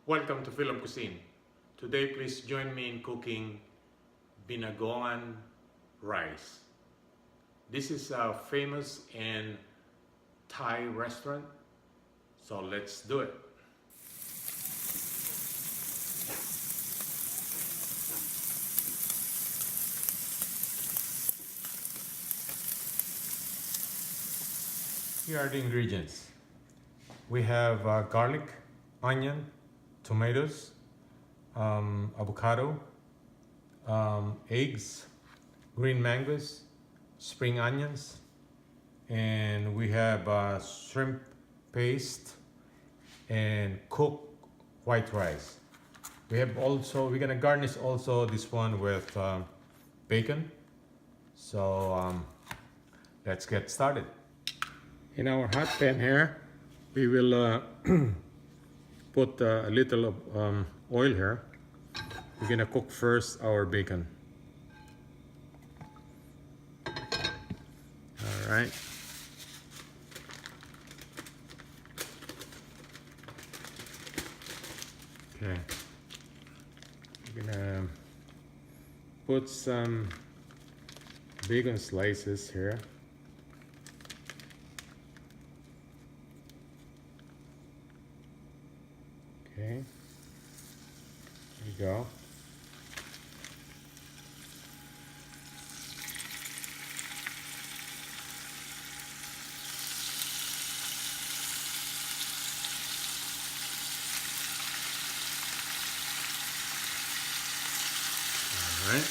Welcome to FILAM Cuisine. Today, please join me in cooking Binagoongan rice. This is a famous and Thai restaurant, so let's do it. Here are the ingredients. We have garlic, onion, tomatoes, avocado, eggs, green mangoes, spring onions, and we have shrimp paste and cooked white rice. We're gonna garnish also this one with bacon. So let's get started. In our hot pan here, we will put a little of oil here. We're gonna cook first our bacon. All right. Okay. We're gonna put some bacon slices here. Okay, there you go. All right.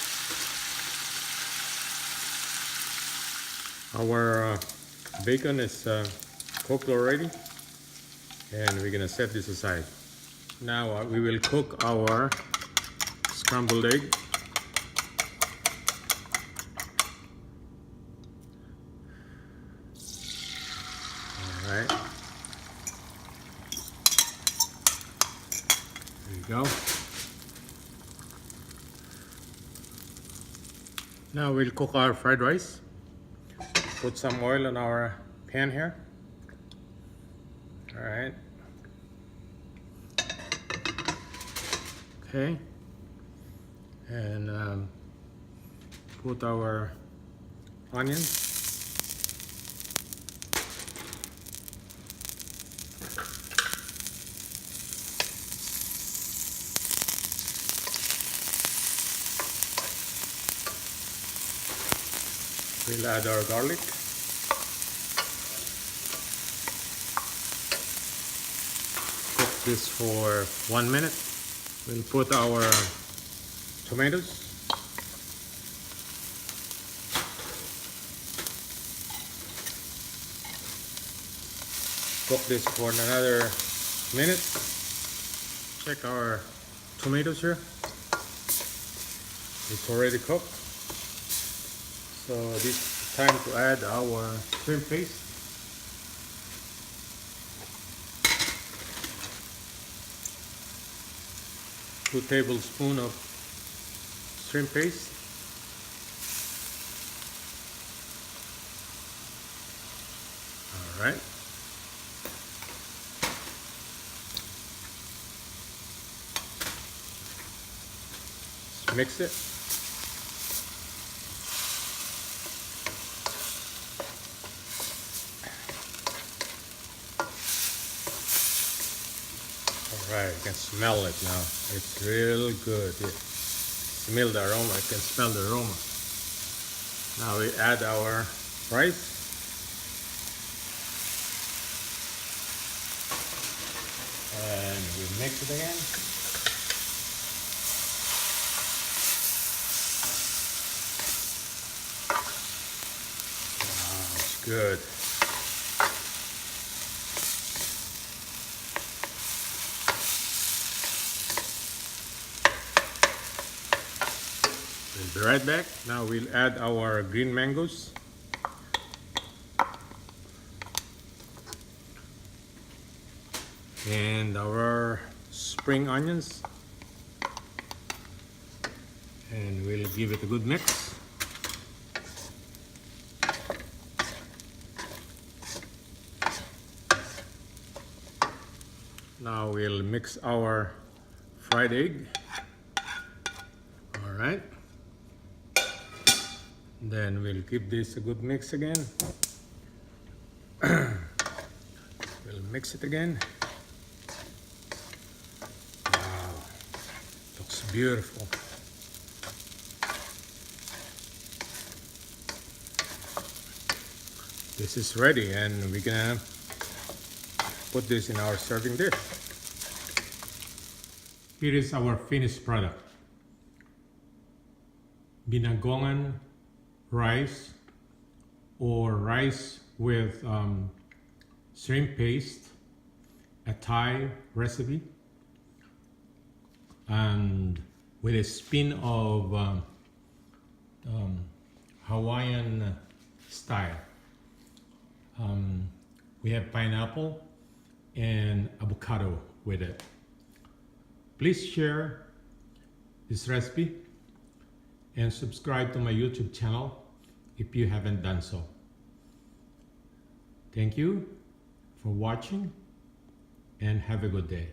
Our bacon is cooked already, and we're gonna set this aside. Now we will cook our scrambled egg. All right. There you go. Now we'll cook our fried rice. Put some oil on our pan here. All right. Okay, and put our onions. We'll add our garlic. Cook this for 1 minute. We'll put our tomatoes. Cook this for another minute. Check our tomatoes here. It's already cooked. So this is time to add our shrimp paste. Two tablespoons of shrimp paste. All right. Let's mix it. Right, you can smell it now. It's real good. Smell the aroma. I can smell the aroma. Now we add our rice. And we mix it again. Wow, it's good. We'll be right back. Now we'll add our green mangoes. And our spring onions. And we'll give it a good mix. Now we'll mix our fried egg. All right. Then we'll give this a good mix again. We'll mix it again. Wow, looks beautiful. This is ready, and we're gonna put this in our serving dish. Here is our finished product. Binagoongan rice, or rice with shrimp paste, a Thai recipe, and with a spin of Hawaiian style. We have pineapple and avocado with it. Please share this recipe and subscribe to my YouTube channel if you haven't done so. Thank you for watching and have a good day.